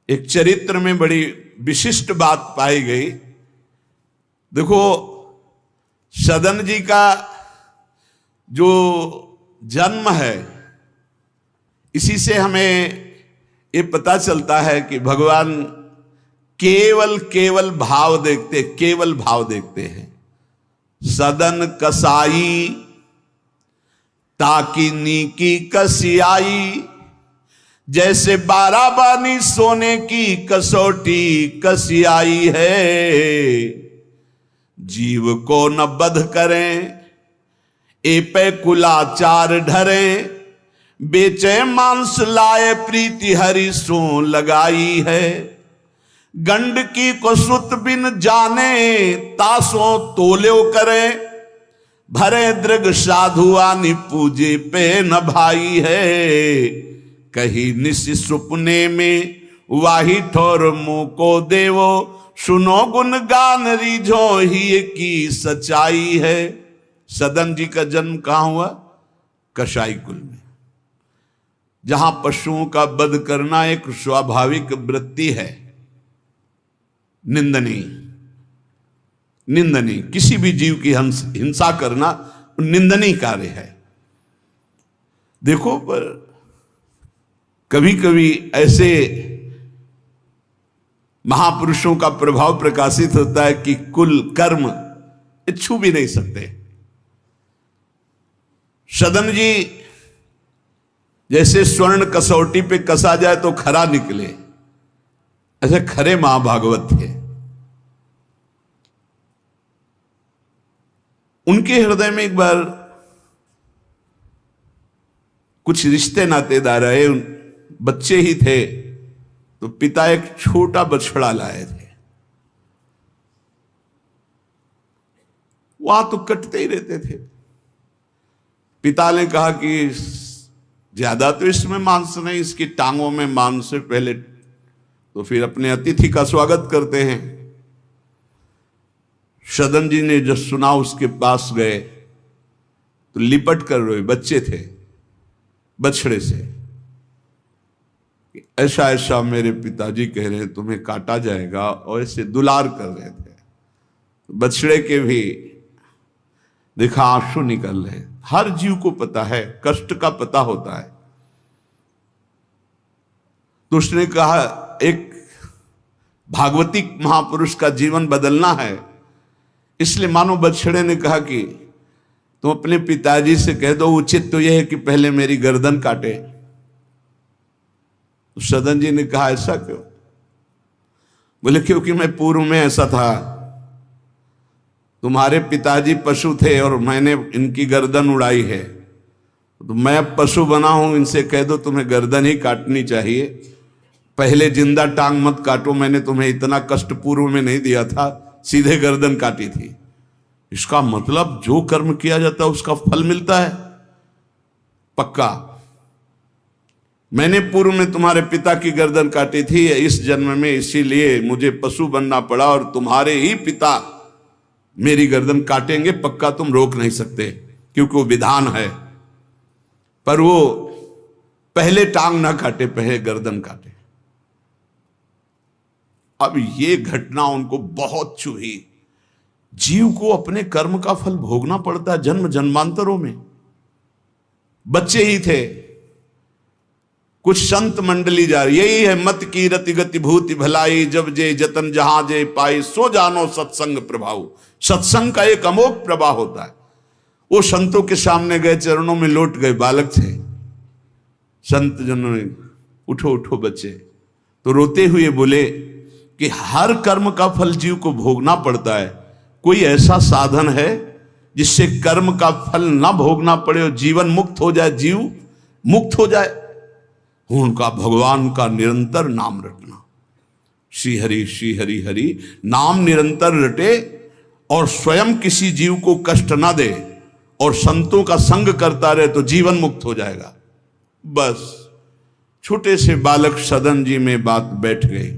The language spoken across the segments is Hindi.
एक चरित्र में बड़ी विशिष्ट बात पाई गई। देखो, सदन जी का जो जन्म है, इसी से हमें ये पता चलता है कि भगवान केवल भाव देखते हैं। सदन कसाई ताकि नीकी कसियाई, जैसे बाराबानी सोने की कसौटी कसियाई है। जीव को न बध करें ए पे कुलाचार ढरें, बेचे मांस लाए प्रीति हरि सो लगाई है। गंड की को सुत बिन जाने तासों तोल्यो करे, भरे दृग साधु आनि पूजे पे न भाई है। कही निशि सुपने में वाही ठोर मुंह को देवो, सुनो गुण गान रीझो ही की सच्चाई है। सदन जी का जन्म कहां हुआ? कसाई कुल में, जहां पशुओं का वध करना एक स्वाभाविक वृत्ति है। निंदनीय किसी भी जीव की हिंसा करना निंदनीय कार्य है। देखो, पर कभी कभी ऐसे महापुरुषों का प्रभाव प्रकाशित होता है कि कुल कर्म छू भी नहीं सकते। सदन जी जैसे स्वर्ण कसौटी पे कसा जाए तो खरा निकले, ऐसे खरे महाभागवत थे। उनके हृदय में एक बार कुछ रिश्ते नातेदार आए, बच्चे ही थे, तो पिता एक छोटा बछड़ा लाए थे। वहां तो कटते ही रहते थे। पिता ने कहा कि ज्यादा तो इसमें मांस नहीं, इसकी टांगों में मांस से पहले तो फिर अपने अतिथि का स्वागत करते हैं। सदन जी ने जब सुना, उसके पास गए तो लिपट कर रोए। बच्चे थे, बछड़े से, ऐसा ऐसा मेरे पिताजी कह रहे हैं तुम्हें काटा जाएगा, और ऐसे दुलार कर रहे थे। बछड़े के भी देखा आंसू निकल रहे। हर जीव को पता है, कष्ट का पता होता है। तो उसने कहा, एक भागवतिक महापुरुष का जीवन बदलना है, इसलिए मानो बछड़े ने कहा कि तुम अपने पिताजी से कह दो, उचित तो यह है कि पहले मेरी गर्दन काटे। तो सदन जी ने कहा, ऐसा क्यों? बोले, क्योंकि मैं पूर्व में ऐसा था, तुम्हारे पिताजी पशु थे और मैंने इनकी गर्दन उड़ाई है, तो मैं अब पशु बना हूं, इनसे कह दो तुम्हें गर्दन ही काटनी चाहिए, पहले जिंदा टांग मत काटो, मैंने तुम्हें इतना कष्ट पूर्व में नहीं दिया था, सीधे गर्दन काटी थी। इसका मतलब जो कर्म किया जाता है उसका फल मिलता है पक्का। मैंने पूर्व में तुम्हारे पिता की गर्दन काटी थी इस जन्म में, इसीलिए मुझे पशु बनना पड़ा, और तुम्हारे ही पिता मेरी गर्दन काटेंगे पक्का, तुम रोक नहीं सकते, क्योंकि वो विधान है। पर वो पहले टांग ना काटे, पहले गर्दन काटे। अब ये घटना उनको बहुत चुभी। जीव को अपने कर्म का फल भोगना पड़ता है जन्म जन्मांतरों में। बच्चे ही थे, कुछ संत मंडली जा रही, यही है मत की रति गति भूति भलाई, जब जे जतन जहां जे पाई, सो जानो सत्संग प्रभाव। सत्संग का एक अमोघ प्रभाव होता है। वो संतों के सामने गए, चरणों में लौट गए, बालक थे। संत जनों ने, उठो उठो बच्चे, तो रोते हुए बोले कि हर कर्म का फल जीव को भोगना पड़ता है, कोई ऐसा साधन है जिससे कर्म का फल ना भोगना पड़े और जीवन मुक्त हो जाए, जीव मुक्त हो जाए? उनका भगवान का निरंतर नाम रटना, श्री हरि हरि नाम निरंतर रटे, और स्वयं किसी जीव को कष्ट ना दे, और संतों का संग करता रहे, तो जीवन मुक्त हो जाएगा। बस छोटे से बालक सदन जी में बात बैठ गई,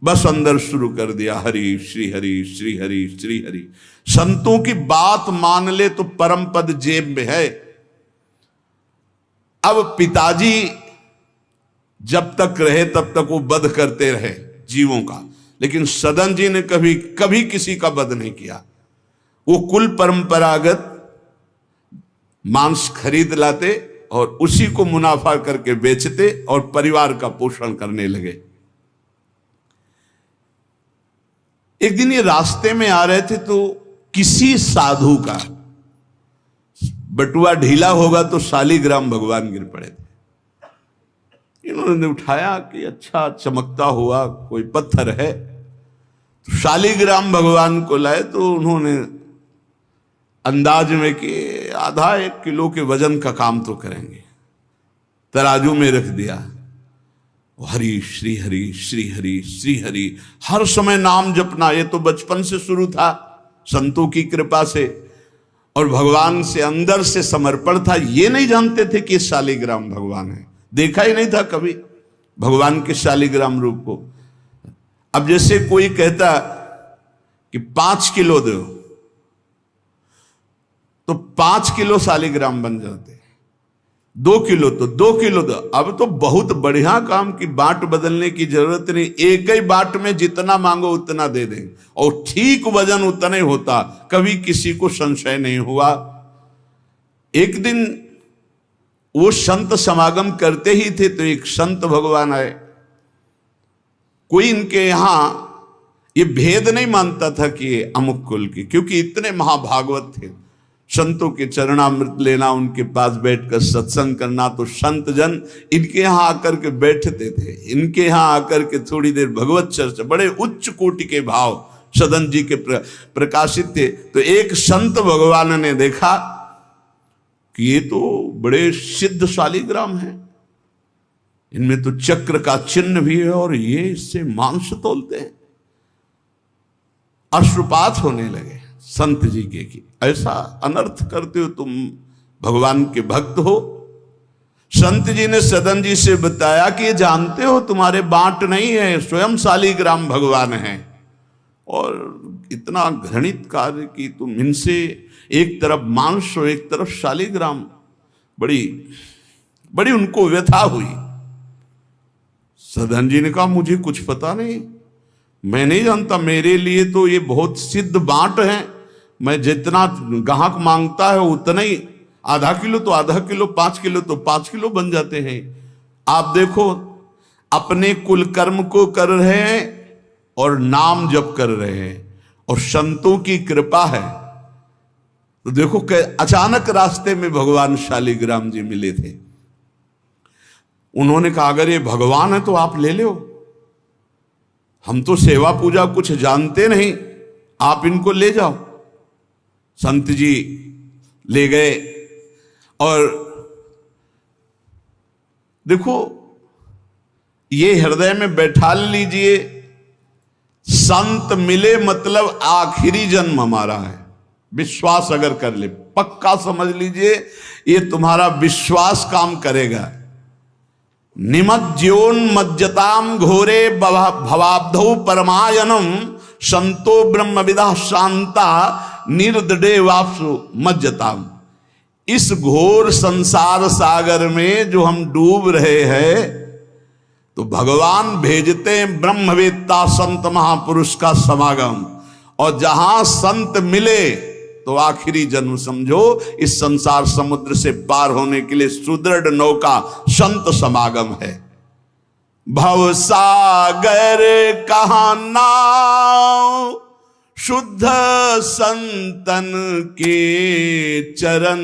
बस अंदर शुरू कर दिया, हरि श्री हरि श्री हरि श्री हरि। संतों की बात मान ले तो परम पद जेब में है। अब पिताजी जब तक रहे तब तक वो वध करते रहे जीवों का, लेकिन सदन जी ने कभी कभी किसी का वध नहीं किया। वो कुल परंपरागत मांस खरीद लाते और उसी को मुनाफा करके बेचते और परिवार का पोषण करने लगे। एक दिन ये रास्ते में आ रहे थे तो किसी साधु का बटुआ ढीला होगा तो शालिग्राम भगवान गिर पड़े थे। इन्होंने उठाया कि अच्छा चमकता हुआ कोई पत्थर है, तो शालिग्राम भगवान को लाए तो उन्होंने अंदाज में कि आधा 1 किलो के वजन का काम तो करेंगे, तराजू में रख दिया। हरि श्री हरि श्री हरि श्री हरि, हर समय नाम जपना। ये तो बचपन से शुरू था संतों की कृपा से, और भगवान से अंदर से समर्पण था। ये नहीं जानते थे कि शालिग्राम भगवान है, देखा ही नहीं था कभी भगवान के शालिग्राम रूप को। अब जैसे कोई कहता कि 5 किलो दो, तो 5 किलो शालिग्राम बन जाते, 2 किलो तो 2 किलो दो। अब तो बहुत बढ़िया काम की बाट बदलने की जरूरत नहीं, एक ही बाट में जितना मांगो उतना दे देंगे और ठीक वजन उतना ही होता, कभी किसी को संशय नहीं हुआ। एक दिन वो संत समागम करते ही थे तो एक संत भगवान आए। कोई इनके यहां ये भेद नहीं मानता था कि ये अमुक कुल की, क्योंकि इतने महाभागवत थे। संतों के चरणामृत लेना, उनके पास बैठकर सत्संग करना, तो संत जन इनके यहाँ आकर के बैठते थे, इनके यहाँ आकर के थोड़ी देर भगवत चर्चा, बड़े उच्च कोटि के भाव सदन जी के प्रकाशित थे। तो एक संत भगवान ने देखा कि ये तो बड़े सिद्ध शालिग्राम हैं, इनमें तो चक्र का चिन्ह भी है और ये इससे मांस तोलते हैं। अश्रुपात होने लगे संत जी के कि ऐसा अनर्थ करते हो तुम, भगवान के भक्त हो। संत जी ने सदन जी से बताया कि ये जानते हो तुम्हारे बांट नहीं है, स्वयं शालिग्राम भगवान है, और इतना घृणित कार्य कि तुम इनसे एक तरफ मांस और एक तरफ शालिग्राम। बड़ी बड़ी उनको व्यथा हुई। सदन जी ने कहा मुझे कुछ पता नहीं, मैं नहीं जानता, मेरे लिए तो ये बहुत सिद्ध बांट है, मैं जितना ग्राहक मांगता है उतना ही, आधा किलो तो आधा किलो, 5 किलो तो 5 किलो बन जाते हैं। आप देखो अपने कुल कर्म को कर रहे हैं और नाम जप कर रहे हैं और संतों की कृपा है। तो देखो अचानक रास्ते में भगवान शालिग्राम जी मिले थे। उन्होंने कहा अगर ये भगवान है तो आप ले लो, हम तो सेवा पूजा कुछ जानते नहीं, आप इनको ले जाओ। संत जी ले गए और देखो ये हृदय में बैठा लीजिए, संत मिले मतलब आखिरी जन्म हमारा है। विश्वास अगर कर ले, पक्का समझ लीजिए ये तुम्हारा विश्वास काम करेगा। निमज्जोन्मज्जताम घोरे भवाब्धौ परमायनम संतो ब्रह्मविदा शांता निर्दडे वापसु मज्जताम। इस घोर संसार सागर में जो हम डूब रहे हैं, तो भगवान भेजते हैं ब्रह्मवेत्ता संत महापुरुष का समागम, और जहां संत मिले तो आखिरी जन्म समझो इस संसार समुद्र से पार होने के लिए सुदृढ़ नौका संत समागम है। भव सागर कहाँ नाव, शुद्ध संतन के चरण,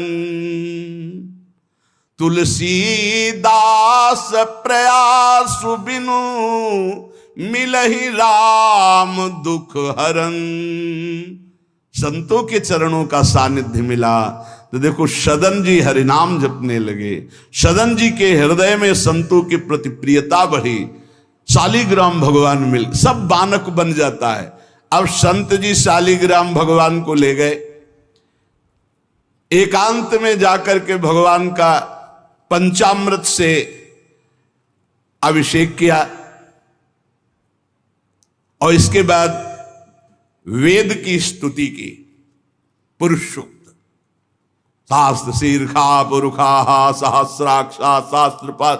तुलसीदास प्रयास बिनु मिलहि राम दुख हरन। संतों के चरणों का सानिध्य मिला तो देखो सदन जी हरिनाम जपने लगे, सदन जी के हृदय में संतों के प्रति प्रियता बढ़ी, शालिग्राम भगवान मिल, सब बानक बन जाता है। अब संत जी शालिग्राम भगवान को ले गए, एकांत में जाकर के भगवान का पंचामृत से अभिषेक किया और इसके बाद वेद की स्तुति की, पुरुष सूक्त, शास्त्र शीर्षा पुरुषा सहस्राक्षा शास्त्रपद,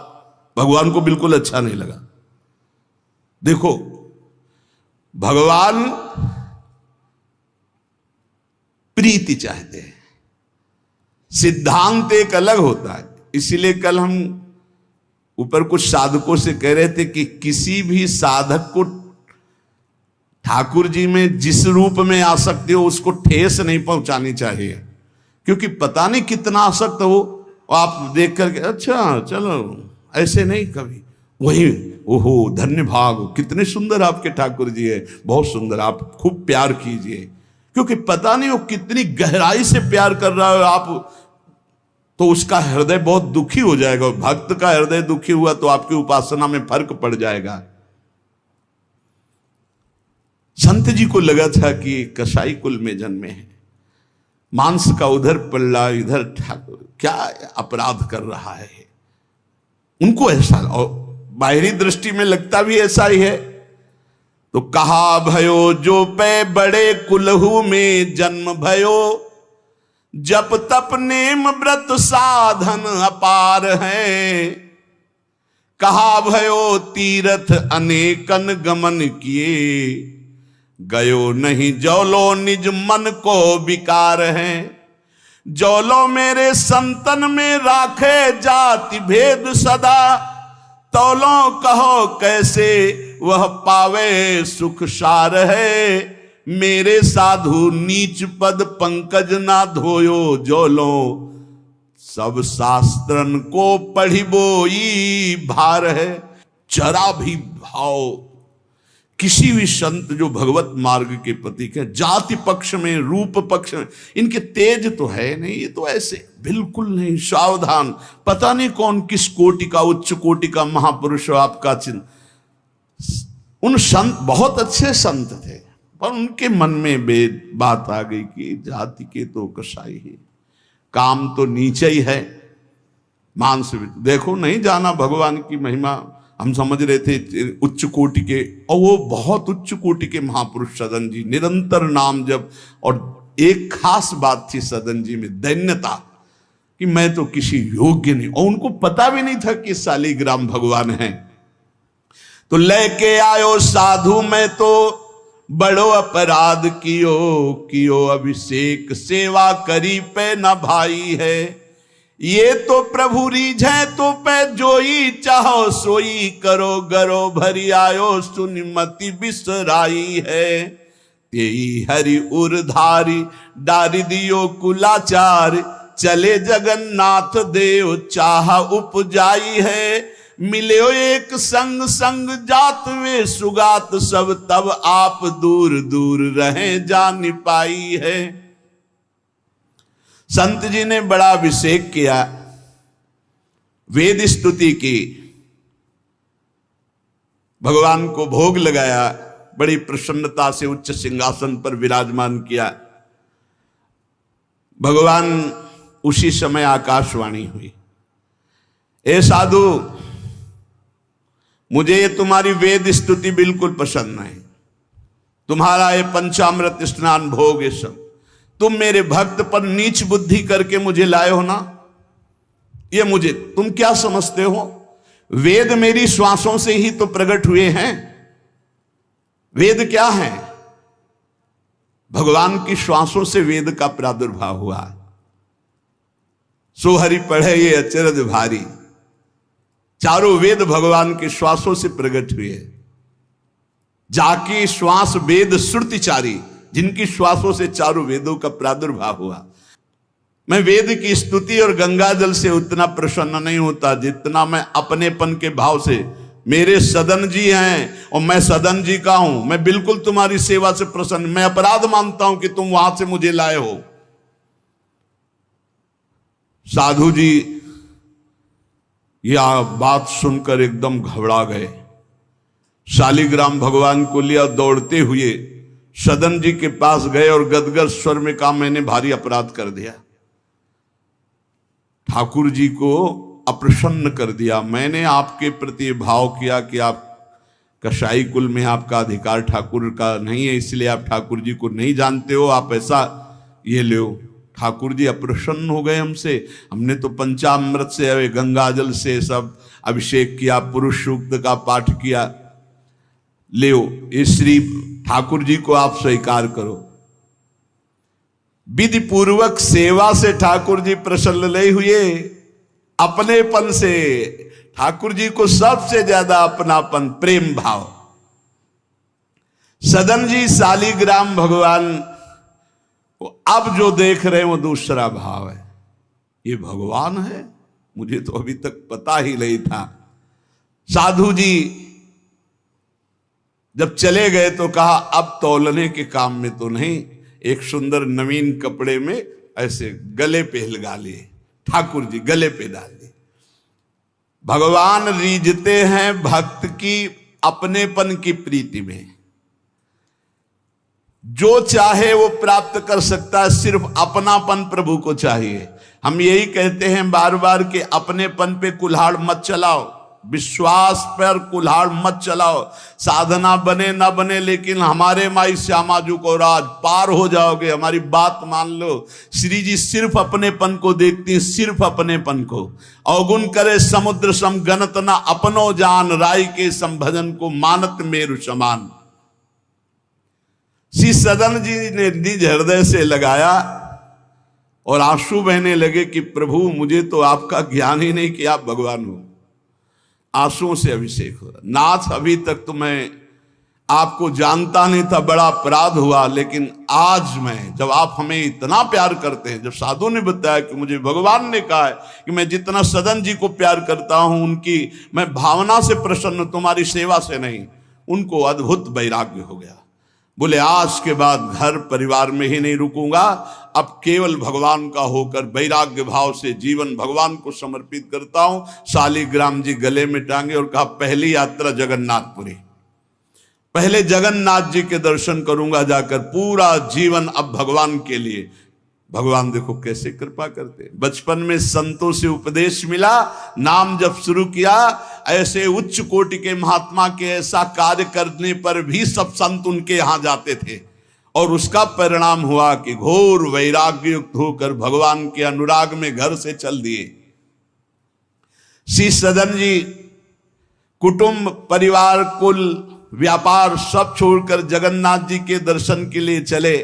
भगवान को बिल्कुल अच्छा नहीं लगा। देखो, भगवान प्रीति चाहते हैं, सिद्धांत एक अलग होता है। इसीलिए कल हम ऊपर कुछ साधकों से कह रहे थे कि किसी भी साधक को ठाकुर जी में जिस रूप में आसक्ति हो उसको ठेस नहीं पहुंचानी चाहिए, क्योंकि पता नहीं कितना आसक्त हो आप देख करके अच्छा चलो, ऐसे नहीं कभी वही ओहो धन्य भाग, कितने सुंदर आपके ठाकुर जी है, बहुत सुंदर, आप खूब प्यार कीजिए, क्योंकि पता नहीं वो कितनी गहराई से प्यार कर रहा है आप, तो उसका हृदय बहुत दुखी हो जाएगा। भक्त का हृदय दुखी हुआ तो आपकी उपासना में फर्क पड़ जाएगा। संत जी को लगा था कि कसाई कुल में जन्मे हैं, मांस का उधर पल्ला इधर ठाकुर, क्या अपराध कर रहा है उनको ऐसा, और बाहरी दृष्टि में लगता भी ऐसा ही है। तो कहा भयो जो पे बड़े कुलहू में जन्म भयो, जप तप नेम व्रत साधन अपार है। कहा भयो तीर्थ अनेकन गमन किए, गयो नहीं जौलो निज मन को विकार है। जौलो मेरे संतन में राखे जाति भेद सदा, तौलो कहो कैसे वह पावे सुख सार है। मेरे साधु नीच पद पंकज ना धोयो, जौलो सब शास्त्रन को पढ़ी बोई भार है। जरा भी भाव किसी भी संत जो भगवत मार्ग के प्रतीक है, जाति पक्ष में रूप पक्ष में इनके तेज तो है नहीं, ये तो ऐसे बिल्कुल नहीं, सावधान, पता नहीं कौन किस कोटि का उच्च कोटि का महापुरुष आपका चिन्ह। उन संत बहुत अच्छे संत थे, पर उनके मन में बात आ गई कि जाति के तो कसाई है, काम तो नीचे ही है, मांस। देखो नहीं जाना भगवान की महिमा, हम समझ रहे थे उच्च कोटि के, और वो बहुत उच्च कोटि के महापुरुष सदन जी, निरंतर नाम जप। और एक खास बात थी सदन जी में, दैन्यता, कि मैं तो किसी योग्य नहीं, और उनको पता भी नहीं था कि शालिग्राम भगवान हैं। तो लेके आयो साधु मैं तो बड़ो अपराध कियो अभिषेक सेवा करी पे न भाई है। ये तो प्रभु रीझे तो पे जोई चाहो सोई, करो गरो भरी आयो सुनिमति बिसराई है। तेई हरि उरधारी डारी दियो कुलाचार, चले जगन्नाथ देव चाह उपजाई है। मिले एक संग संग जात वे सुगात सब, तब आप दूर दूर रहे जान पाई है। संत जी ने बड़ा अभिषेक किया, वेद स्तुति की, भगवान को भोग लगाया, बड़ी प्रसन्नता से उच्च सिंहासन पर विराजमान किया। भगवान उसी समय आकाशवाणी हुई, ए साधु, मुझे ये तुम्हारी वेद स्तुति बिल्कुल पसंद नहीं, तुम्हारा ये पंचामृत स्नान भोग ये सब, तुम मेरे भक्त पर नीच बुद्धि करके मुझे लाए हो ना, ये मुझे तुम क्या समझते हो? वेद मेरी श्वासों से ही तो प्रकट हुए हैं। वेद क्या है? भगवान की श्वासों से वेद का प्रादुर्भाव हुआ। सो हरि पढ़े ये अचरज भारी, चारों वेद भगवान के श्वासों से प्रकट हुए। जाकी श्वास वेद श्रुतिचारी, जिनकी श्वासों से चारों वेदों का प्रादुर्भाव हुआ। मैं वेद की स्तुति और गंगा जल से उतना प्रसन्न नहीं होता जितना मैं अपनेपन के भाव से, मेरे सदन जी हैं और मैं सदन जी का हूं, मैं बिल्कुल तुम्हारी सेवा से प्रसन्न, मैं अपराध मानता हूं कि तुम वहां से मुझे लाए हो। साधु जी यह बात सुनकर एकदम घबरा गए, शालिग्राम भगवान को लिया, दौड़ते हुए सदन जी के पास गए और गदगद स्वर में कहा, मैंने भारी अपराध कर दिया, ठाकुर जी को अप्रसन्न कर दिया। मैंने आपके प्रति भाव किया कि आप कसाई कुल में आपका अधिकार ठाकुर का नहीं है, इसलिए आप ठाकुर जी को नहीं जानते हो, आप ऐसा ये लो। ठाकुर जी अप्रसन्न हो गए हमसे, हमने तो पंचामृत से गंगा जल से सब अभिषेक किया, पुरुष सूक्त का पाठ किया, ले इस श्री ठाकुर जी को आप स्वीकार करो। विधि पूर्वक सेवा से ठाकुर जी प्रसन्न नहीं हुए, अपनेपन से ठाकुर जी को सबसे ज्यादा अपनापन, प्रेम भाव। सदन जी शालिग्राम भगवान अब जो देख रहे हैं वो दूसरा भाव है, ये भगवान है, मुझे तो अभी तक पता ही नहीं था। साधु जी जब चले गए तो कहा अब तौलने के काम में तो नहीं, एक सुंदर नवीन कपड़े में ऐसे गले पे लगा लिए, ठाकुर जी गले पे डाल दिए। भगवान रीझते हैं भक्त की अपनेपन की प्रीति में, जो चाहे वो प्राप्त कर सकता है, सिर्फ अपनापन प्रभु को चाहिए। हम यही कहते हैं बार बार कि अपनेपन पे कुल्हाड़ मत चलाओ, विश्वास पर कुल्हाड़ मत चलाओ। साधना बने ना बने, लेकिन हमारे माई श्यामाजू को राज पार हो जाओगे, हमारी बात मान लो। श्री जी सिर्फ अपनेपन को देखती हैं, सिर्फ अपनेपन को। अवगुण करे समुद्र सम गणत ना अपनो जान, राय के संभजन को मानत मेरु समान। श्री सदन जी ने निज हृदय से लगाया और आंसू बहने लगे कि प्रभु मुझे तो आपका ज्ञान ही नहीं कि आप भगवान हो। आंसुओं से अभिषेक हो रहा, नाथ अभी तक तो मैं आपको जानता नहीं था, बड़ा अपराध हुआ, लेकिन आज मैं, जब आप हमें इतना प्यार करते हैं, जब साधु ने बताया कि मुझे भगवान ने कहा है कि मैं जितना सदन जी को प्यार करता हूं, उनकी मैं भावना से प्रसन्न, तुम्हारी सेवा से नहीं, उनको अद्भुत वैराग्य हो गया। बोले आज के बाद घर परिवार में ही नहीं रुकूंगा, अब केवल भगवान का होकर वैराग्य भाव से जीवन भगवान को समर्पित करता हूं। शालिग्राम जी गले में टांगे और कहा पहली यात्रा जगन्नाथपुरी, पहले जगन्नाथ जी के दर्शन करूंगा जाकर, पूरा जीवन अब भगवान के लिए। भगवान देखो कैसे कृपा करते। बचपन में संतों से उपदेश मिला, नाम जब शुरू किया, ऐसे उच्च कोटि के महात्मा के ऐसा कार्य करने पर भी सब संत उनके यहां जाते थे, और उसका परिणाम हुआ कि घोर वैराग्य युक्त होकर भगवान के अनुराग में घर से चल दिए। श्री सदन जी कुटुंब परिवार कुल व्यापार सब छोड़कर जगन्नाथ जी के दर्शन के लिए चले।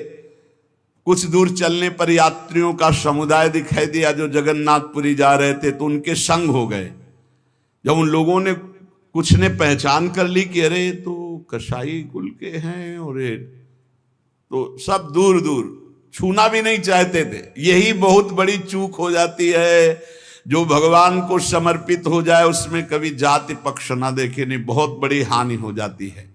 कुछ दूर चलने पर यात्रियों का समुदाय दिखाई दिया जो जगन्नाथपुरी जा रहे थे, तो उनके संग हो गए। जब उन लोगों ने कुछ ने पहचान कर ली कि अरे तो कसाई कुल के हैं, और तो सब दूर दूर छूना भी नहीं चाहते थे। यही बहुत बड़ी चूक हो जाती है, जो भगवान को समर्पित हो जाए उसमें कभी जाति पक्ष ना देखे, नहीं बहुत बड़ी हानि हो जाती है।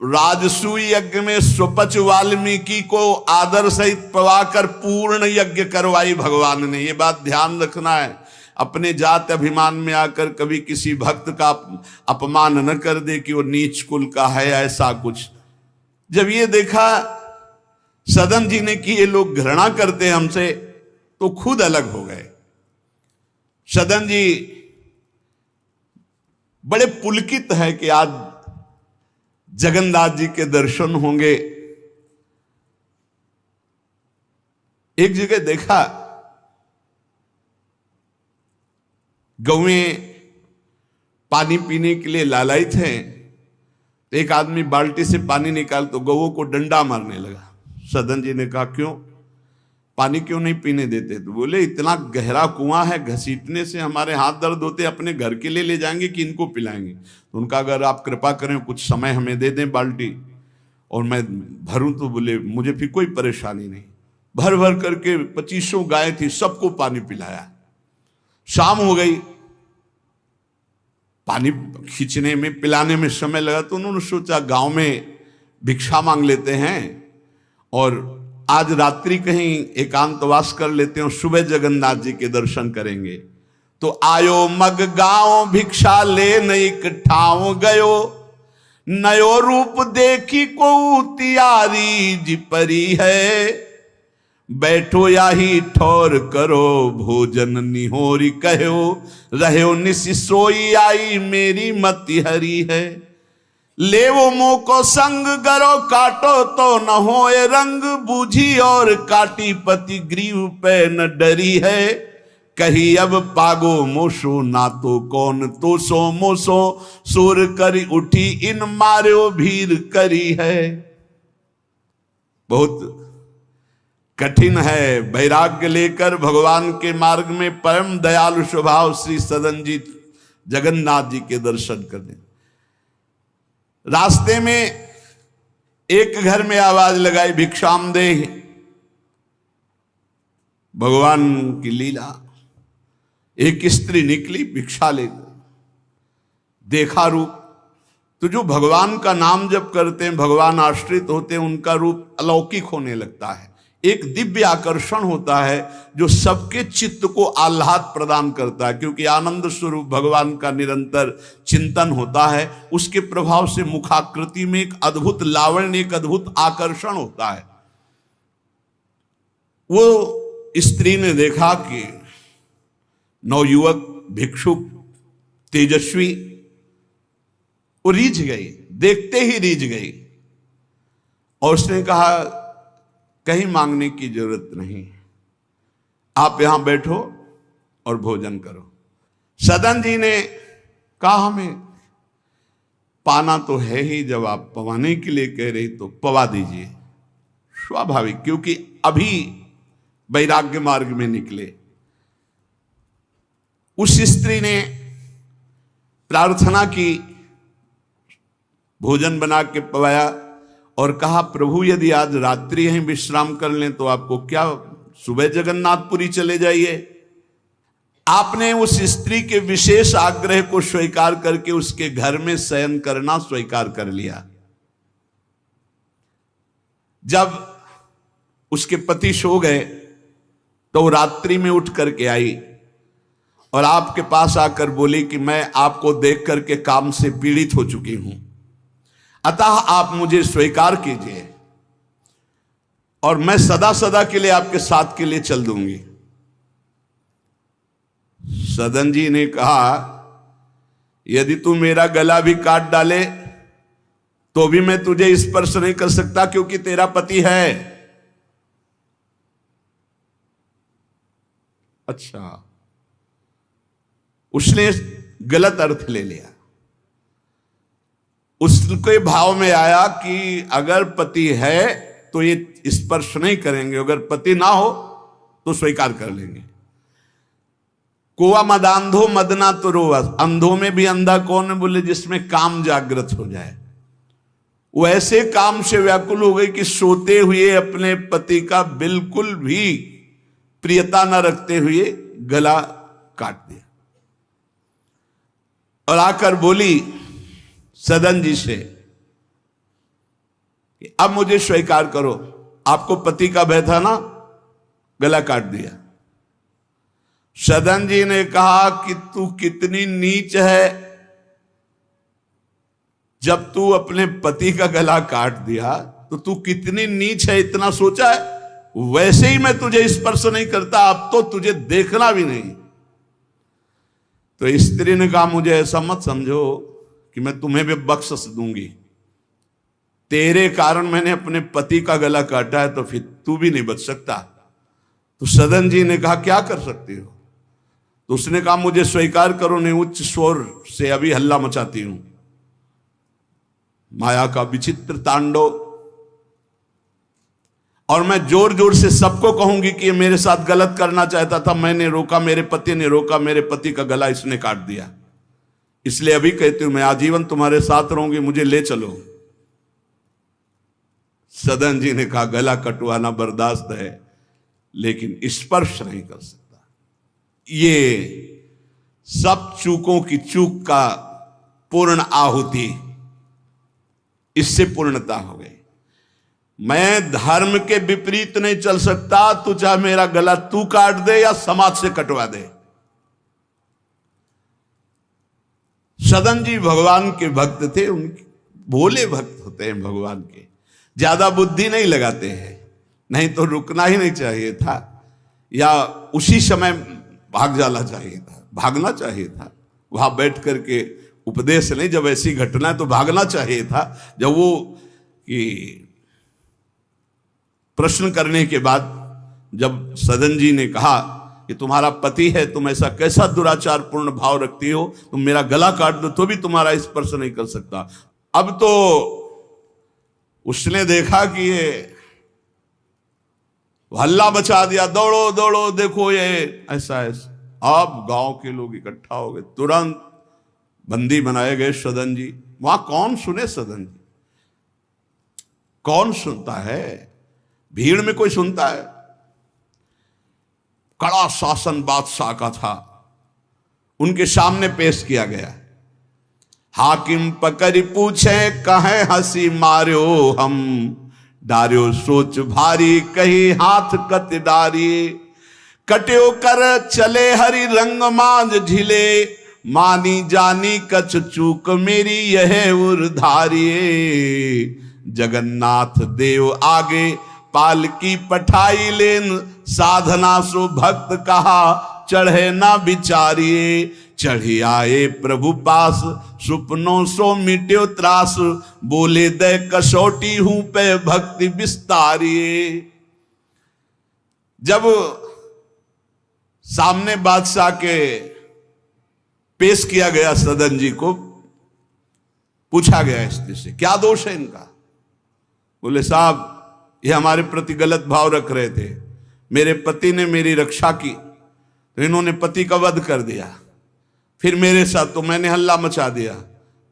राजसूय यज्ञ में स्वपच वाल्मीकि को आदर सहित पवाकर पूर्ण यज्ञ करवाई भगवान ने। ये बात ध्यान रखना है, अपने जात अभिमान में आकर कभी किसी भक्त का अपमान न कर दे कि वो नीच कुल का है, ऐसा कुछ। जब ये देखा सदन जी ने कि ये लोग घृणा करते हैं हमसे, तो खुद अलग हो गए। सदन जी बड़े पुलकित है कि आज जगन्नाथ जी के दर्शन होंगे। एक जगह देखा गौएं पानी पीने के लिए लालायित हैं, तो एक आदमी बाल्टी से पानी निकाल तो गौओं को डंडा मारने लगा। सदन जी ने कहा क्यों, पानी क्यों नहीं पीने देते? तो बोले इतना गहरा कुआं है, घसीटने से हमारे हाथ दर्द होते, अपने घर के लिए ले जाएंगे कि इनको पिलाएंगे? तो उनका अगर आप कृपा करें कुछ समय हमें दे दें बाल्टी और मैं भरूं, तो बोले मुझे फिर कोई परेशानी नहीं। भर भर करके 2500 गाय थी, सबको पानी पिलाया। शाम हो गई, पानी खींचने में पिलाने में समय लगा, तो उन्होंने सोचा गांव में भिक्षा मांग लेते हैं और आज रात्रि कहीं एकांतवास कर लेते हैं, सुबह जगन्नाथ जी के दर्शन करेंगे। तो आयो मग गांव भिक्षा ले नई ठाव गयो, नयो रूप देखी को तियारी जी परी है, बैठो या ही ठौर करो भोजन निहोरी कहो, रहो निस सोई आई मेरी मति हरी है। ले वो मुंह को संग गरो काटो तो न होए रंग, बूझी और काटी पति ग्रीव पे न डरी है, कही अब पागो मोशो ना तो कौन तो सो मोसो, सुर करी उठी इन मार्यो भीर करी है। बहुत कठिन है वैराग्य लेकर भगवान के मार्ग में परम दयालु स्वभाव श्री सदन जी जगन्नाथ जी के दर्शन करने। रास्ते में एक घर में आवाज लगाई भिक्षाम दे, भगवान की लीला। एक स्त्री निकली भिक्षा लेकर, देखा रूप तो जो भगवान का नाम जप करते हैं, भगवान आश्रित होते हैं, उनका रूप अलौकिक होने लगता है। एक दिव्य आकर्षण होता है जो सबके चित्त को आह्लाद प्रदान करता है, क्योंकि आनंद स्वरूप भगवान का निरंतर चिंतन होता है। उसके प्रभाव से मुखाकृति में एक अद्भुत लावण्य, एक अद्भुत आकर्षण होता है। वो स्त्री ने देखा कि नवयुवक भिक्षुक तेजस्वी, वो रीझ गई, देखते ही रीझ गई, और उसने कहा कहीं मांगने की जरूरत नहीं, आप यहां बैठो और भोजन करो। सदन जी ने कहा हमें पाना तो है ही, जब आप पवाने के लिए कह रही तो पवा दीजिए। स्वाभाविक, क्योंकि अभी वैराग्य मार्ग में निकले। उस स्त्री ने प्रार्थना की, भोजन बना के पवाया और कहा प्रभु यदि आज रात्रि यहीं विश्राम कर लें तो आपको क्या, सुबह जगन्नाथपुरी चले जाइए। आपने उस स्त्री के विशेष आग्रह को स्वीकार करके उसके घर में शयन करना स्वीकार कर लिया। जब उसके पति सो गए तो रात्रि में उठ करके आई और आपके पास आकर बोली कि मैं आपको देख करके काम से पीड़ित हो चुकी हूं, अतः आप मुझे स्वीकार कीजिए और मैं सदा सदा के लिए आपके साथ के लिए चल दूंगी। सदन जी ने कहा यदि तू मेरा गला भी काट डाले तो भी मैं तुझे स्पर्श नहीं कर सकता, क्योंकि तेरा पति है। अच्छा, उसने गलत अर्थ ले लिया। उसके भाव में आया कि अगर पति है तो ये स्पर्श नहीं करेंगे, अगर पति ना हो तो स्वीकार कर लेंगे। कोवा मदांधो मदना तो रोवा, अंधों में भी अंधा कौन है, बोले जिसमें काम जागृत हो जाए। वो ऐसे काम से व्याकुल हो गई कि सोते हुए अपने पति का बिल्कुल भी प्रियता न रखते हुए गला काट दिया और आकर बोली सदन जी से कि अब मुझे स्वीकार करो, आपको पति का भय था ना, गला काट दिया। सदन जी ने कहा कि तू कितनी नीच है, जब तू अपने पति का गला काट दिया तो तू कितनी नीच है, इतना सोचा है? वैसे ही मैं तुझे स्पर्श नहीं करता, अब तो तुझे देखना भी नहीं। तो स्त्री ने कहा मुझे ऐसा मत समझो कि मैं तुम्हें भी बख्श दूंगी, तेरे कारण मैंने अपने पति का गला काटा है तो फिर तू भी नहीं बच सकता। तो सदन जी ने कहा क्या कर सकती हो? तो उसने कहा मुझे स्वीकार करो, नहीं उच्च स्वर से अभी हल्ला मचाती हूं। माया का विचित्र तांडव, और मैं जोर जोर से सबको कहूंगी कि ये मेरे साथ गलत करना चाहता था, मैंने रोका, मेरे पति ने रोका, मेरे पति का गला इसने काट दिया, इसलिए अभी कहती हूं मैं आजीवन तुम्हारे साथ रहूंगी, मुझे ले चलो। सदन जी ने कहा गला कटवाना बर्दाश्त है लेकिन स्पर्श नहीं कर सकता। ये सब चूकों की चूक का पूर्ण आहुति, इससे पूर्णता हो गई। मैं धर्म के विपरीत नहीं चल सकता, तू चाहे मेरा गला तू काट दे या समाज से कटवा दे। सदन जी भगवान के भक्त थे, उनके भोले भक्त होते हैं भगवान के, ज्यादा बुद्धि नहीं लगाते हैं, नहीं तो रुकना ही नहीं चाहिए था या उसी समय भाग जाना चाहिए था, भागना चाहिए था। वहां बैठ करके उपदेश नहीं, जब ऐसी घटना है तो भागना चाहिए था। जब वो कि प्रश्न करने के बाद जब सदन जी ने कहा कि तुम्हारा पति है, तुम ऐसा कैसा दुराचार पूर्ण भाव रखती हो, तुम मेरा गला काट दो तो भी तुम्हारा स्पर्श नहीं कर सकता। अब तो उसने देखा कि ये हल्ला मचा दिया, दौड़ो दौड़ो, देखो ये ऐसा ऐसा। अब गांव के लोग इकट्ठा हो गए, तुरंत बंदी बनाए गए सदन जी। वहां कौन सुने सदन जी, कौन सुनता है, भीड़ में कोई सुनता है। कड़ा शासन बादशाह का था, उनके सामने पेश किया गया। हाकिम पकड़ पूछे कहे हंसी मार्यो हम, डार्यो सोच भारी कही हाथ कत डारी। कट्यो कर चले हरि रंग मांझ ढिले, मानी जानी कछ चूक मेरी यह उर्धारिये। जगन्नाथ देव आगे पालकी पठाई लेन, साधना सो भक्त कहा चढ़े ना विचारिये। चढ़ी आए प्रभु पास सुपनों सो मिट्यो त्रास, बोले दे कसौटी हूं पे भक्ति विस्तारिये। जब सामने बादशाह के पेश किया गया सदन जी को, पूछा गया स्त्री से क्या दोष है इनका। बोले साहब ये हमारे प्रति गलत भाव रख रहे थे, मेरे पति ने मेरी रक्षा की तो इन्होंने पति का वध कर दिया, फिर मेरे साथ तो मैंने हल्ला मचा दिया,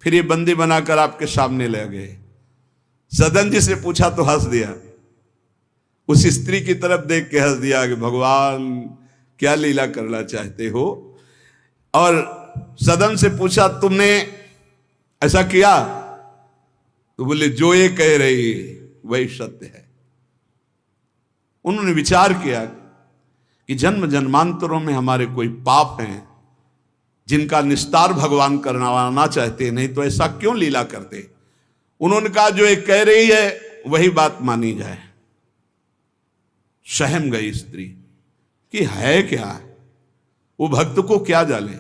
फिर ये बंदी बनाकर आपके सामने ले गए। सदन जी से पूछा तो हंस दिया, उस स्त्री की तरफ देख के हंस दिया कि भगवान क्या लीला करना चाहते हो। और सदन से पूछा तुमने ऐसा किया, तो बोले जो ये कह रही वही सत्य है। उन्होंने विचार किया कि जन्म जन्मांतरों में हमारे कोई पाप हैं जिनका निस्तार भगवान करवाना चाहते, नहीं तो ऐसा क्यों लीला करते। उन्होंने कहा जो ये कह रही है वही बात मानी जाए। सहम गई स्त्री कि है क्या, वो भक्त को क्या जाने।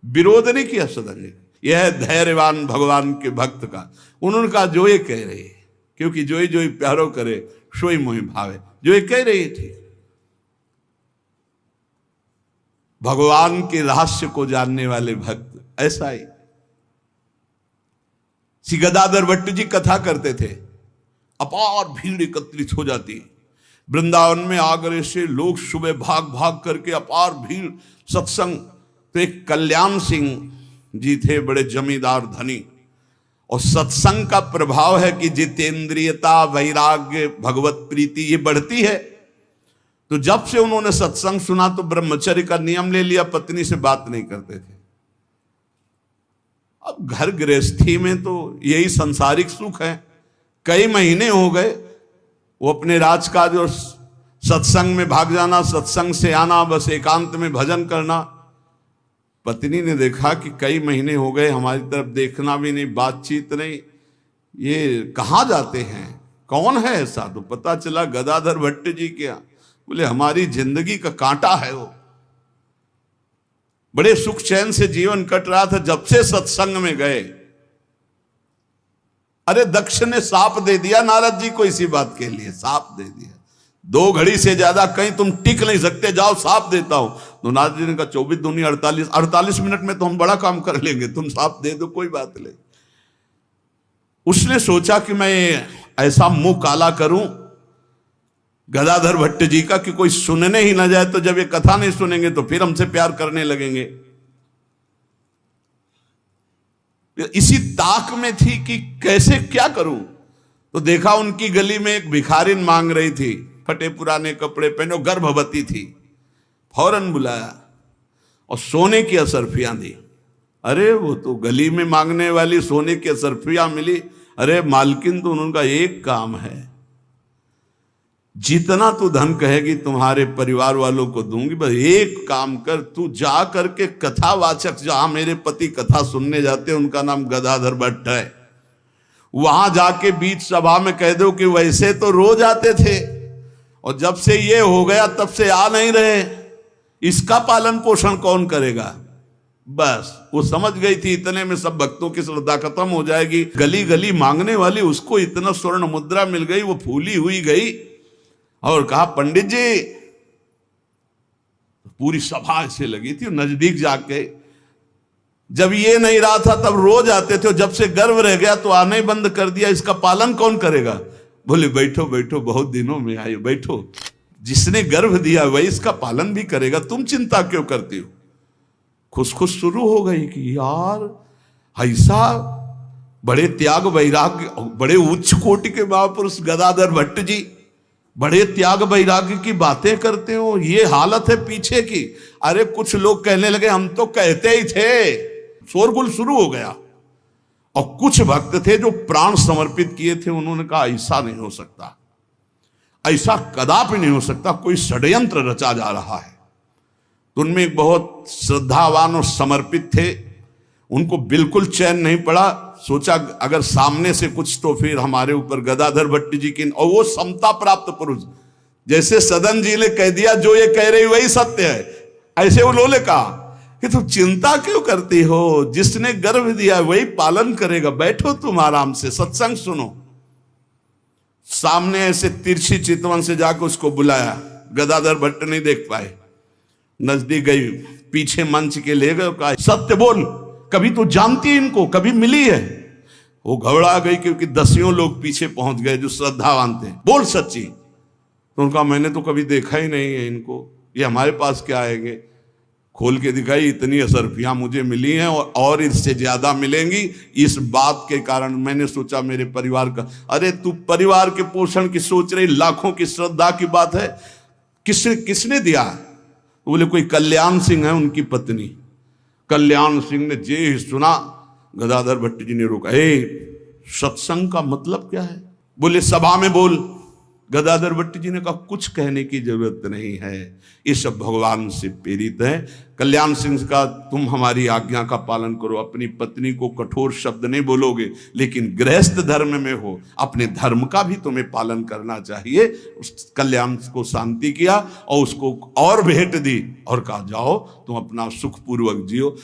विरोध नहीं किया सदन ने, यह है धैर्यवान भगवान के भक्त का। उन्होंने कहा जो ये कह रही है, क्योंकि जो ही प्यारो करे सोई मोहि भावे, जो ये कह रही थी। भगवान के रहस्य को जानने वाले भक्त ऐसा ही। श्री गदाधर भट्ट जी कथा करते थे, अपार भीड़ एकत्रित हो जाती वृंदावन में। आगरे से लोग सुबह भाग भाग करके अपार भीड़ सत्संग। तो एक कल्याण सिंह जी थे, बड़े जमींदार धनी, और सत्संग का प्रभाव है कि जितेंद्रियता, वैराग्य, भगवत प्रीति ये बढ़ती है। तो जब से उन्होंने सत्संग सुना तो ब्रह्मचर्य का नियम ले लिया, पत्नी से बात नहीं करते थे। अब घर गृहस्थी में तो यही संसारिक सुख है। कई महीने हो गए वो अपने राजकाज और सत्संग में भाग जाना, सत्संग से आना, बस एकांत में भजन करना। पत्नी ने देखा कि कई महीने हो गए, हमारी तरफ देखना भी नहीं, बातचीत नहीं, ये कहाँ जाते हैं, कौन है ऐसा। तो पता चला गदाधर भट्ट जी क्या। बोले हमारी जिंदगी का कांटा है वो, बड़े सुख चैन से जीवन कट रहा था, जब से सत्संग में गए। अरे दक्ष ने साप दे दिया नारद जी को इसी बात के लिए, साप दे दिया। 2 घड़ी से ज्यादा कहीं तुम टिक नहीं सकते, जाओ साप देता हूं। तो नारद जी ने कहा 24 दूनी 48 मिनट में तो हम बड़ा काम कर लेंगे, तुम साप दे दो कोई बात नहीं। उसने सोचा कि मैं ऐसा मुंह काला करूं गदाधर भट्ट जी का कि कोई सुनने ही ना जाए, तो जब ये कथा नहीं सुनेंगे तो फिर हमसे प्यार करने लगेंगे। इसी ताक में थी कि कैसे क्या करूं। तो देखा उनकी गली में एक भिखारिन मांग रही थी, फटे पुराने कपड़े पहने, गर्भवती थी। फौरन बुलाया और सोने की असरफियां दी। अरे वो तो गली में मांगने वाली सोने की असरफियां मिली। अरे मालकिन तो उनका एक काम है, जितना तू धन कहेगी तुम्हारे परिवार वालों को दूंगी, बस एक काम कर, तू जा करके कथावाचक, जहां मेरे पति कथा सुनने जाते हैं उनका नाम गदाधर भट्ट है, वहां जाके बीच सभा में कह दो कि वैसे तो रोज आते थे और जब से ये हो गया तब से आ नहीं रहे, इसका पालन पोषण कौन करेगा। बस वो समझ गई थी इतने में सब भक्तों की श्रद्धा खत्म हो जाएगी। गली गली मांगने वाली उसको इतना स्वर्ण मुद्रा मिल गई, वो फूली हुई गई और कहा पंडित जी, पूरी सभा ऐसे लगी थी। नजदीक जाके जब ये नहीं रहा था तब रोज आते थे, जब से गर्व रह गया तो आना ही बंद कर दिया। इसका पालन कौन करेगा? बोले बैठो बैठो, बहुत दिनों में आए, बैठो। जिसने गर्भ दिया वही इसका पालन भी करेगा, तुम चिंता क्यों करती हो? खुश खुश शुरू हो गई कि यार ऐसा बड़े त्याग वैराग्य, बड़े उच्च कोटि के महापुरुष गदाधर भट्ट जी बड़े त्याग वैराग्य की बातें करते हो, ये हालत है पीछे की। अरे कुछ लोग कहने लगे हम तो कहते ही थे, शोरगुल शुरू हो गया। और कुछ भक्त थे जो प्राण समर्पित किए थे, उन्होंने कहा ऐसा नहीं हो सकता, ऐसा कदापि नहीं हो सकता, कोई षड्यंत्र रचा जा रहा है। तो उनमें एक बहुत श्रद्धावान और समर्पित थे, उनको बिल्कुल चैन नहीं पड़ा। सोचा अगर सामने से कुछ तो फिर हमारे ऊपर गदाधर भट्ट जी की, और वो समता प्राप्त पुरुष, जैसे सदन जी ने कह दिया जो ये कह रही वही सत्य है, ऐसे उन्होंने कहा कि तुम चिंता क्यों करती हो, जिसने गर्भ दिया वही पालन करेगा, बैठो तुम आराम से सत्संग सुनो। सामने ऐसे तिरछी चितवन से जाकर उसको बुलाया, गदाधर भट्ट नहीं देख पाए, नजदीक गई, पीछे मंच के ले गए, कहा सत्य बोल, कभी तो जानती है इनको, कभी मिली है? वो घबरा गई क्योंकि दसियों लोग पीछे पहुंच गए जो श्रद्धावान थे। बोल सच्ची। तो उनका मैंने तो कभी देखा ही नहीं है इनको, ये हमारे पास क्या आएंगे? खोल के दिखाई, इतनी असरफियां मुझे मिली हैं और इससे ज्यादा मिलेंगी। इस बात के कारण मैंने सोचा मेरे परिवार का, अरे तू परिवार के पोषण की सोच रही, लाखों की श्रद्धा की बात है, किसने दिया? तो बोले कोई कल्याण सिंह है उनकी पत्नी। कल्याण सिंह ने जे ही सुना, गदाधर भट्ट जी ने रोका, सत्संग का मतलब क्या है? बोले सभा में बोल। गदाधर भट्ट जी ने कहा कुछ कहने की जरूरत नहीं है, ये सब भगवान से प्रेरित है। कल्याण सिंह का तुम हमारी आज्ञा का पालन करो, अपनी पत्नी को कठोर शब्द नहीं बोलोगे, लेकिन गृहस्थ धर्म में हो, अपने धर्म का भी तुम्हें पालन करना चाहिए। उस कल्याण को शांति किया और उसको और भेंट दी और कहा जाओ तुम अपना सुखपूर्वक जियो।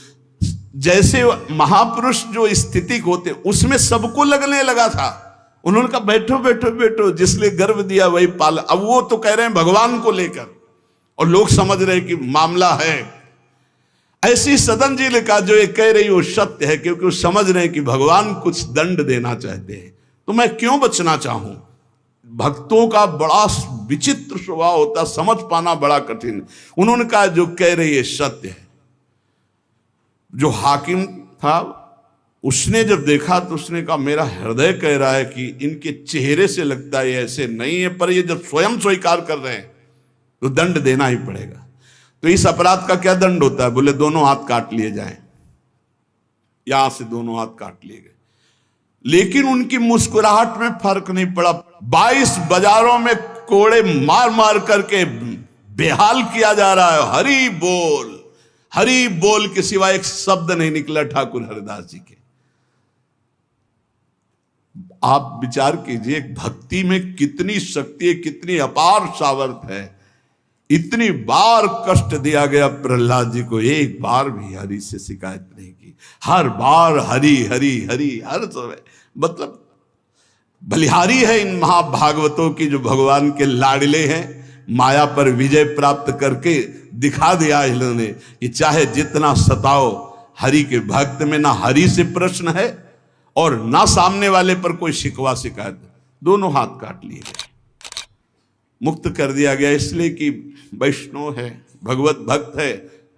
जैसे महापुरुष जो स्थिति होते उसमें सबको लगने लगा था। उन्होंने कहा बैठो बैठो बैठो, जिसने गर्भ दिया वही पाल। अब वो तो कह रहे हैं भगवान को लेकर, और लोग समझ रहे हैं कि मामला है। ऐसी सदन जी ने कहा जो ये कह रही वो सत्य है, क्योंकि वो समझ रहे हैं कि भगवान कुछ दंड देना चाहते हैं, तो मैं क्यों बचना चाहूं? भक्तों का बड़ा विचित्र स्वभाव होता, समझ पाना बड़ा कठिन। उन्होंने कहा जो कह रही है सत्य है। जो हाकिम था उसने जब देखा तो उसने कहा मेरा हृदय कह रहा है कि इनके चेहरे से लगता है ऐसे नहीं है, पर ये जब स्वयं स्वीकार कर रहे हैं तो दंड देना ही पड़ेगा। तो इस अपराध का क्या दंड होता है? बोले दोनों हाथ काट लिए जाएं। यहां से दोनों हाथ काट लिए गए, लेकिन उनकी मुस्कुराहट में फर्क नहीं पड़ा। 22 बाजारों में कोड़े मार मार करके बेहाल किया जा रहा है। हरि बोल के सिवा एक शब्द नहीं निकला ठाकुर हरिदास जी के। आप विचार कीजिए भक्ति में कितनी शक्ति है, कितनी अपार सामर्थ्य है। इतनी बार कष्ट दिया गया प्रहलाद जी को, एक बार भी हरि से शिकायत नहीं की। हर बार हरि हरि हरि, हर समय। मतलब बलिहारी है इन महाभागवतों की जो भगवान के लाडले हैं। माया पर विजय प्राप्त करके दिखा दिया इन्होंने कि चाहे जितना सताओ, हरि के भक्त में ना हरि से प्रश्न है और ना सामने वाले पर कोई शिकवा शिकायत। दोनों हाथ काट लिए गए, मुक्त कर दिया गया, इसलिए कि वैष्णव है, भगवत भक्त है।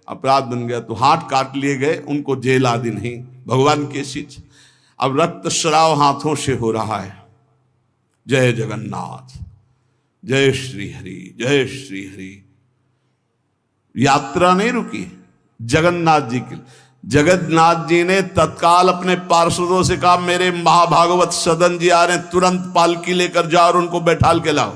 अपराध बन गया तो हाथ काट लिए गए, उनको जेल आदि नहीं, भगवान के शिष्य। अब रक्त श्राव हाथों से हो रहा है। जय जगन्नाथ, जय श्री हरि, जय श्री हरि। यात्रा नहीं रुकी जगन्नाथ जी की। जगन्नाथ जी ने तत्काल अपने पार्षदों से कहा मेरे महाभागवत सदन जी आ रहे हैं, तुरंत पालकी लेकर जाओ और उनको बैठाल के लाओ।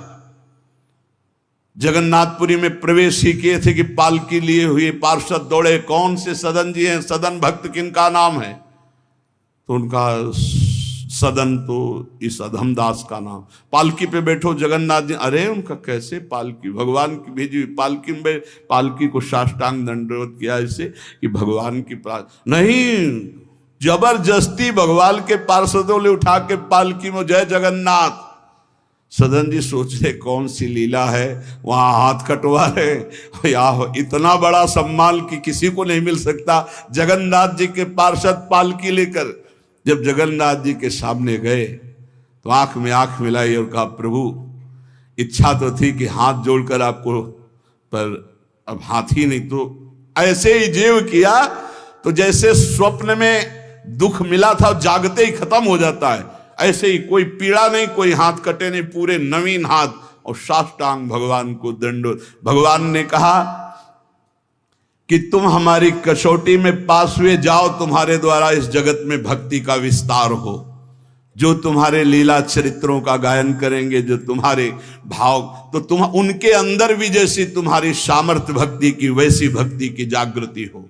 जगन्नाथपुरी में प्रवेश ही किए थे कि पालकी लिए हुए पार्षद दौड़े, कौन से सदन जी हैं, सदन भक्त किनका नाम है? तो उनका सदन तो इस अधमदास का नाम। पालकी पे बैठो जगन्नाथ जी, अरे उनका कैसे पालकी, भगवान की भेजी हुई पालकी में, पालकी को साष्टांग दंडवत किया ऐसे कि भगवान की नहीं, जबरदस्ती भगवान के पार्षदों ने उठा के पालकी में, जय जगन्नाथ। सदन जी सोच रहे कौन सी लीला है, वहां हाथ कटवा रहे। या इतना बड़ा सम्मान कि किसी को नहीं मिल सकता। जगन्नाथ जी के पार्षद पालकी लेकर जब जगन्नाथ जी के सामने गए तो आंख में आंख मिलाई और कहा, प्रभु इच्छा तो थी कि हाथ जोड़कर आपको, पर अब हाथ ही नहीं, तो ऐसे ही जीव किया तो जैसे स्वप्न में दुख मिला था जागते ही खत्म हो जाता है, ऐसे ही कोई पीड़ा नहीं, कोई हाथ कटे नहीं, पूरे नवीन हाथ और साष्टांग भगवान को दंडवत। भगवान ने कहा कि तुम हमारी कसौटी में पास हुए, जाओ, तुम्हारे द्वारा इस जगत में भक्ति का विस्तार हो। जो तुम्हारे लीला चरित्रों का गायन करेंगे, जो तुम्हारे भाव, तो तुम उनके अंदर भी जैसी तुम्हारी सामर्थ्य भक्ति की, वैसी भक्ति की जागृति हो।